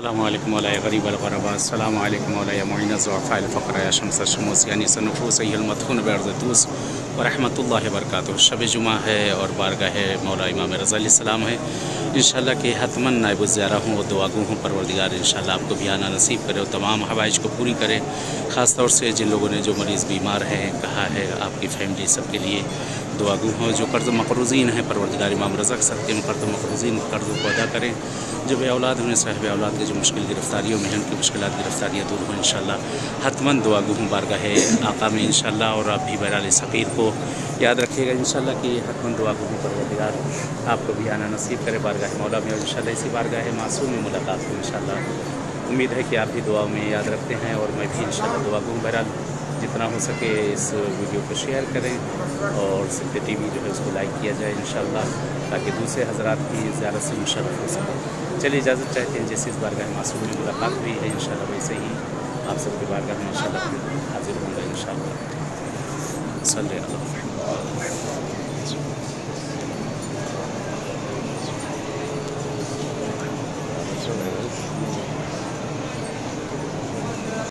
السلام عليكم مولاي غريب الغرباء، السلام عليكم مولاي معين الضعفاء الفقراء يا شمس الشموس یعنی سنفوس أيها المدفون بأرض طوس ورحمۃ اللہ وبرکاتہ۔ شب جمعہ ہے اور بارگاہ مولا امام رضا علیہ السلام ہے۔ انشاءاللہ کہ حتماً نائب الزیارہ ہوں اور دعا گو ہوں، پروردگار انشاءاللہ آپ کو بھی آنا نصیب کرے اور تمام حوائج کو پوری کرے۔ خاص طور سے جن لوگوں نے جو مریض بیمار ہیں کہا ہے آپ کی فیملی سب کے لیے دعا گو ہوں۔ جو قرض مقروضین ہیں پروردگار امام رضا کے صدقے میں قرض مقروضین قرضوں کو ادا کریں۔ جو بے اولاد ہیں صاحب اولاد کے جو مشکل گرفتاریوں میں ہیں ان کی مشکلات گرفتاریاں دور ہوں انشاءاللہ۔ حتماً دعا گو ہوں بارگاہ آقا میں انشاءاللہ، اور آپ بھی بہرحال صغیر کو یاد رکھیے گا انشاءاللہ کہ حتماً دعا گو ہوں پروردگار آپ کو بھی آنا نصیب کرے بارگاہ مولا میں، اور انشاءاللہ اسی بارگاہ معصوم میں ملاقات ہو انشاءاللہ۔ امید ہے کہ آپ بھی دعاؤں میں یاد رکھتے ہیں اور میں بھی انشاءاللہ دعا گو ہوں۔ بہرحال جتنا ہو سکے اس ویڈیو کو شیئر کریں اور سبت ٹی وی جو ہے اس کو لائک کیا جائے انشاءاللہ، تاکہ دوسرے حضرات کی زیارت سے مشرف ہو سکے۔ چلیے اجازت چاہتے ہیں، جیسے اس بارگاہ معصوم میں ملاقات ہوئی ہے انشاءاللہ ویسے ہی آپ سب کے بارگاہ میں انشاءاللہ حاضر ہوں گا انشاءاللہ۔ صلی اللہ علیہ وسلم۔